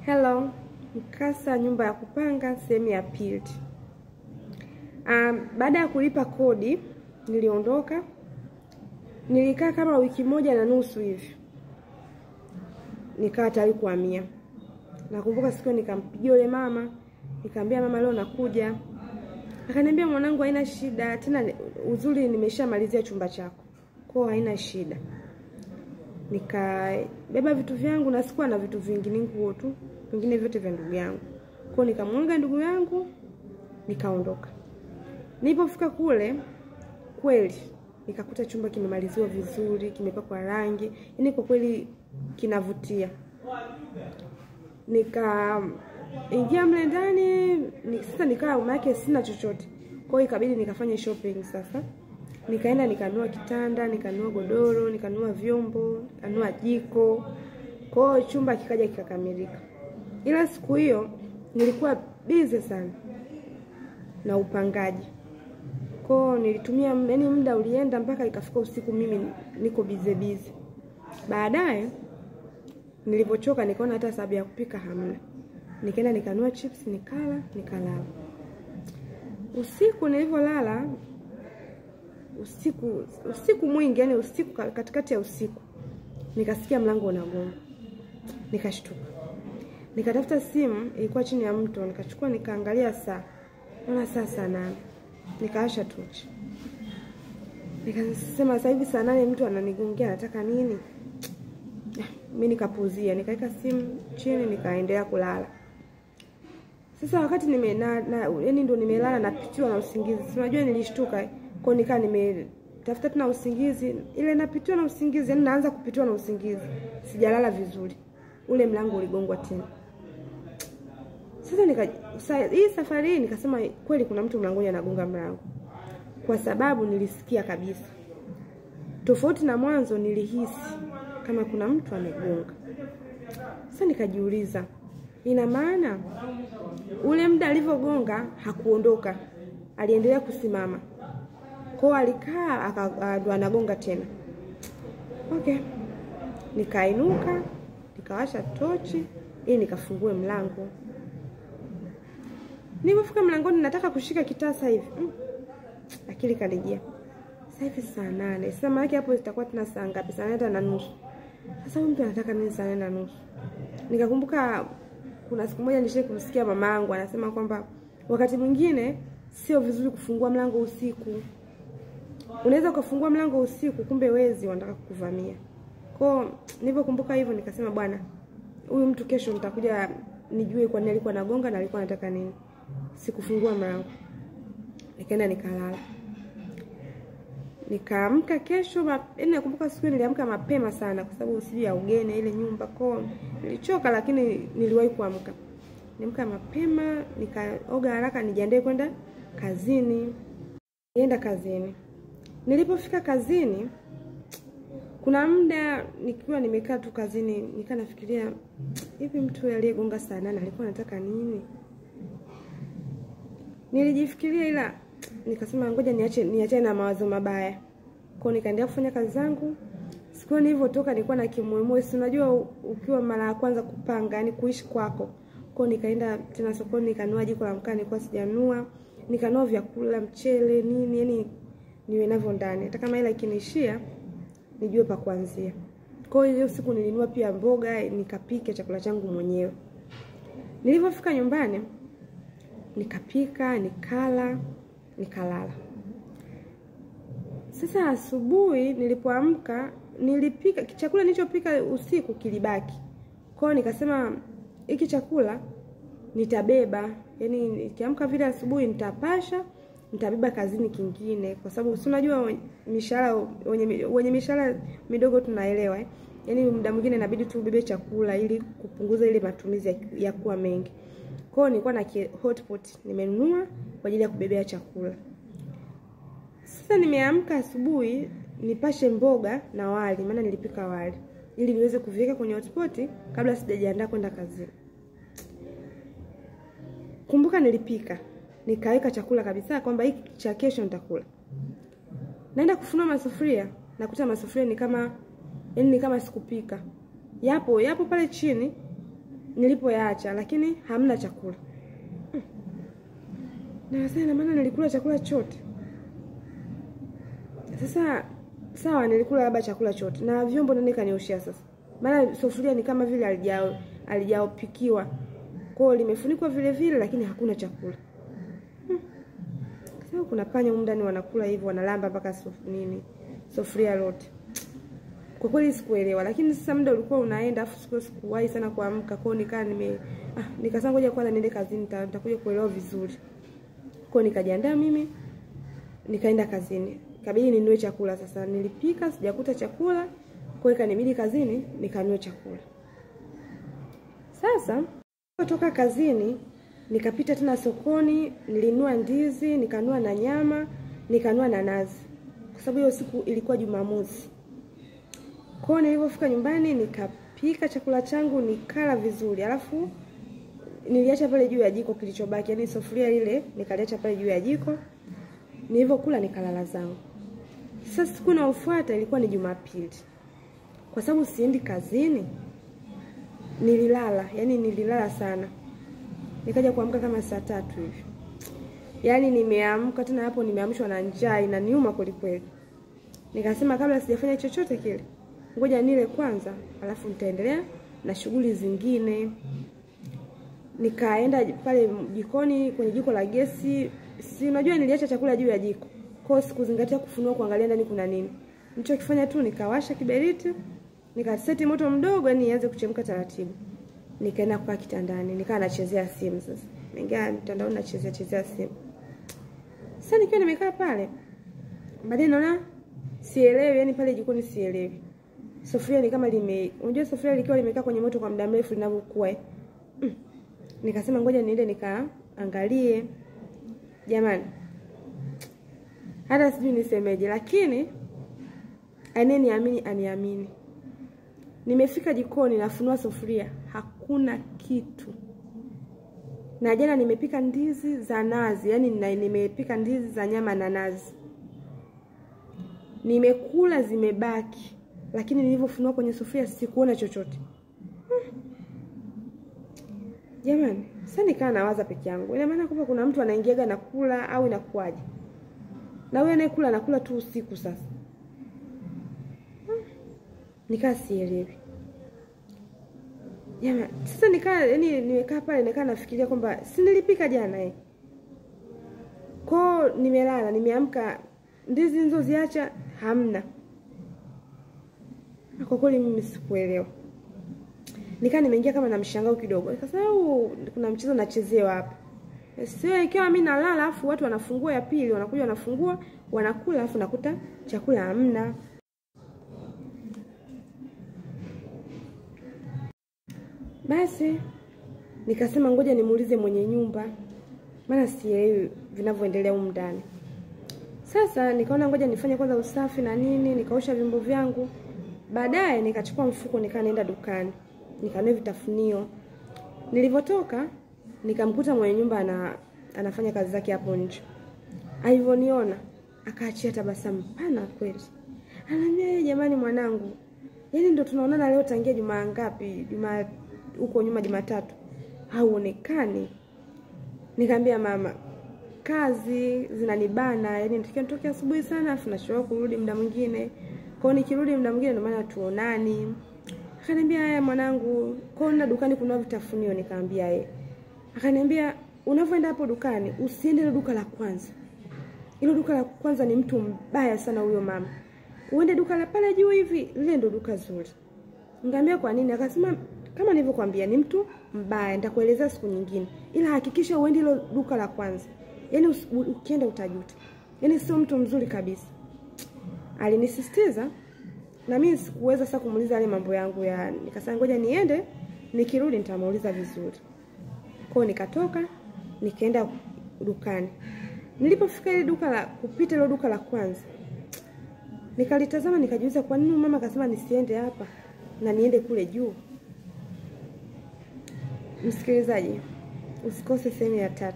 Hello, mkasa nyumba ya kupanga sehemu ya pili. Baada ya kulipa kodi niliondoka. Nilikaa kama wiki moja na nusu hivi. Nikaa tayari kuhamia. Nakumbuka siku nikampigia yule mama, nikamwambia mama leo nakuja. Akaniambia mwanangu haina shida, tena uzuri nimeshamalizia chumba chako. Kwa haina shida. Nikabeba vitu vyangu na sikuwa na vitu vingi, ni nguo tu, vingine vyote vya ndugu yangu. Kwa nikamwaga ndugu yangu, nikaondoka. Nilipofika kule kweli nikakuta chumba kimemaliziwa vizuri, kimepakwa rangi, yaani kwa kweli kinavutia. Ingia mle ndani, sasa nikaa umake sina chochote. Kwa hiyo ikabidi nikafanya shopping sasa. Nikaenda nikanunua kitanda, nikanunua godoro, nikanunua vyombo, nikanunua jiko. Kwa hiyo chumba kikaja kikakamilika. Ila siku hiyo nilikuwa busy sana na upangaji. Kwa hiyo nilitumia, yaani muda ulienda mpaka ikafika usiku mimi niko busy. Baadaye nilipochoka nikaona hata sababu ya kupika hamna. Nikaenda nikanunua chips, nikala, nikalala. Usiku nilipolala, usiku mwingi, yani usiku katikati ya usiku, nikasikia mlango unagonga. Nikashtuka. Nikatafuta simu, ilikuwa chini ya mto, nikachukua nikaangalia saa. Naona saa 8. Nikaasha tochi. Nikasema sasa hivi saa 8 mtu ananigongea, anataka nini? Mimi nikapuzia, nikaweka simu chini, nikaendelea kulala. Sasa wakati yaani ndo nimelala napitiwa na usingizi. Unajua nilishtuka. Kwa nikaa nimetafuta tena usingizi, ile napitiwa na usingizi, yani naanza kupitiwa na usingizi. Sijalala vizuri. Ule mlango uligongwa tena. Sasa hii safari hii nikasema kweli kuna mtu mlangoni anagonga mlango. Kwa sababu nilisikia kabisa. Tofauti na mwanzo nilihisi kama kuna mtu amegonga. Sasa nikajiuliza, ina maana ule muda alivyogonga hakuondoka, aliendelea kusimama. Kwa alikaa ndo anagonga tena. Okay. Nikainuka, nikawasha tochi ili nikafungue mlango. Nilipofika mlangoni nataka kushika kitasa hivi. Akili kanijia. Sasa hivi saa 8. Sasa maana yake hapo zitakuwa tena saa ngapi? Saa 8:30. Sasa mtu anataka nini saa 8:30? Nikakumbuka kuna siku moja nishaye kumsikia mamangu anasema kwamba wakati mwingine sio vizuri kufungua mlango usiku. Unaweza kufungua mlango usiku kumbe wezi wanataka kukuvamia. Kwa nilipokumbuka hivyo nikasema bwana, huyu mtu kesho nitakuja nijue kwa nini alikuwa anagonga na alikuwa anataka nini. Sikufungua mlango. Nikaenda nikalala. Nikaamka kesho, yaani nakumbuka siku niliamka mapema sana kwa sababu usiku ya ugeni ile nyumba kwa nilichoka, lakini niliwahi kuamka. Niamka mapema, nikaoga haraka nijiandae kwenda kazini. Nienda kazini. Nilipofika kazini, kuna muda nikiwa nimekaa tu kazini, nikaa nafikiria hivi mtu aliyegonga saa 8 alikuwa anataka nini? Nilijifikiria ila nikasema ngoja niache na mawazo mabaya. Kwa nikaendelea kufanya kazi zangu. Siku nilivyotoka nilikuwa na kimuemue, si unajua ukiwa mara ya kwanza kupanga, yani kuishi kwako. Kwa nikaenda tena sokoni nikanunua jiko la mkaa, nilikuwa sijanunua. Nikanunua vyakula, mchele, nini, yani niwe navyo ndani. Hata kama ile ikinishia nijue pa kuanzia. Kwa hiyo siku nilinunua pia mboga, nikapika chakula changu mwenyewe. Nilipofika nyumbani nikapika, nikala, nikalala. Sasa asubuhi nilipoamka nilipika chakula nilichopika usiku kilibaki. Kwa hiyo nikasema hiki chakula nitabeba, yani nikiamka vile asubuhi nitapasha, nitabeba kazini kingine kwa sababu si unajua mishahara wenye mishahara midogo tunaelewa yani muda mwingine inabidi tu ubebe chakula ili kupunguza ile matumizi ya kuwa mengi. Kwa hiyo nilikuwa na hotpot nimenunua kwa ajili ya kubebea chakula. Sasa nimeamka asubuhi nipashe mboga na wali, maana nilipika wali ili niweze kuviweka kwenye hotpot kabla sijajiandaa kwenda kazini. Kumbuka nilipika, nikaweka chakula kabisa kwamba hiki cha kesho nitakula. Naenda kufunua masufuria, nakuta masufuria ni kama sikupika. Yapo pale chini nilipoyaacha, lakini hamna chakula. Na sasa maana nilikula chakula chote. Sasa sawa, nilikula labda chakula chote na vyombo nani kanioshia sasa? Maana sufuria ni kama vile alijaopikiwa. Kwa limefunikwa vile vile, lakini hakuna chakula. Sasa kuna panya huko ndani wanakula hivyo, wanalamba mpaka sufuria lote. Kwa kweli sikuelewa, lakini sasa muda ulikuwa unaenda, afu sikuwahi sana kuamka. Kwa nikaa nikasema ngoja kwanza niende kazini, nitakuja kuelewa vizuri. Kwa nikajiandaa mimi, nikaenda kazini. Kabidi ninunue chakula sasa. Nilipika, sijakuta chakula. Kwa hiyo kanibidi kazini nikanunue chakula. Sasa kutoka kazini nikapita tena sokoni, nilinunua ndizi, nikanunua na nyama, nikanunua na nazi. Kwa sababu hiyo siku ilikuwa Jumamosi. Kwa hiyo nilipofika nyumbani nikapika chakula changu, nikala vizuri. Alafu niliacha pale juu ya jiko kilichobaki, yani sufuria ile nikaliacha pale juu ya jiko. Nilipokula nikalala zangu. Sasa siku inayofuata ilikuwa ni Jumapili. Kwa sababu siendi kazini, nililala sana. Nikaja kuamka kama saa 3 hivi. Yaani nimeamka tena hapo nimeamshwa na njaa inaniuma kweli kweli. Nikasema kabla sijafanya chochote kile, ngoja nile kwanza, alafu nitaendelea na shughuli zingine. Nikaenda pale jikoni kwenye jiko la gesi. Si unajua niliacha chakula juu ya jiko. Kwa hiyo sikuzingatia kufunua kuangalia ndani kuna nini. Nilichokifanya tu nikawasha kiberiti, nikaseti moto mdogo yani ianze kuchemka taratibu. Nikaenda kukaa kitandani, nikaa nachezea simu sasa. Ningia mtandaoni nachezea simu. Sasa nikiwa nimekaa pale, baadaye naona sielewi, yani pale jikoni sielewi. Sufuria ni kama unajua sufuria likiwa limekaa kwenye moto kwa muda mrefu linavyokuwa. Nikasema ngoja niende nikaangalie. Jamani, hata sijui nisemeje, lakini aniamini. Nimefika jikoni nafunua sufuria, hakuna kitu. Na jana nimepika ndizi za nazi, yani nimepika ndizi za nyama na nazi. Nimekula zimebaki, lakini nilivyofunua kwenye sufuria sikuona chochote. Jamani, sasa nikaa nawaza peke yangu. Ina maana kwamba kuna mtu anaingiaga na kula au inakuaje? Na wewe anayekula anakula tu usiku sasa. Nikaa sielewi. Jamani, sasa nimekaa pale nikaa nafikiria kwamba si nilipika jana Kwa nimelala, nimeamka ndizi nilizoziacha hamna. Kwa kweli mimi sikuelewa. Nikaa nimeingia kama na mshangao kidogo. Nikasema kuna mchezo nachezewa hapa. Sio ikiwa mimi nalala afu watu wanafungua ya pili, wanakuja wanafungua, wanakula afu nakuta chakula hamna. Basi nikasema ngoja nimuulize mwenye nyumba, maana sielewi vinavyoendelea huko ndani. Sasa nikaona ngoja nifanye kwanza usafi na nini, nikaosha vyombo vyangu. Baadaye nikachukua mfuko nikaenda dukani. Nikanunua vitafunio. Nilivotoka nikamkuta mwenye nyumba anafanya kazi zake hapo nje. Alivoniona akaachia tabasamu pana kweli. Ananiambia, jamani mwanangu, yani ndio tunaonana leo tangia Jumaa ngapi? Huko nyuma Jumatatu. Hauonekani. Nikamwambia mama, kazi zinanibana, yani nitoke asubuhi sana afu nashoka kurudi muda mwingine. Kwa nikirudi muda mwingine ndio maana tuonani. Akaniambia, haya mwanangu, kwa nenda dukani kununua vitafunio. Nikamwambia yeye. Akaniambia, unavoenda hapo dukani usiende duka la kwanza. Hilo duka la kwanza ni mtu mbaya sana huyo mama. Uende duka la pale juu hivi, lile ndio duka zuri. Nikamwambia kwa nini? Akasema kama nilivyokuambia ni mtu mbaya, nitakueleza siku nyingine. Ila hakikisha uende hilo duka la kwanza. Yaani ukienda utajuta. Yaani sio mtu mzuri kabisa. Alinisisitiza na mimi sikuweza sasa kumuuliza yale mambo yangu nikasema ngoja niende, nikirudi nitamuuliza vizuri. Kwa nikatoka, nikaenda dukani. Nilipofika ile kupita ile duka la kwanza, nikalitazama nikajiuliza kwa nini mama akasema nisiende hapa na niende kule juu. Msikilizaji, usikose sehemu ya 3.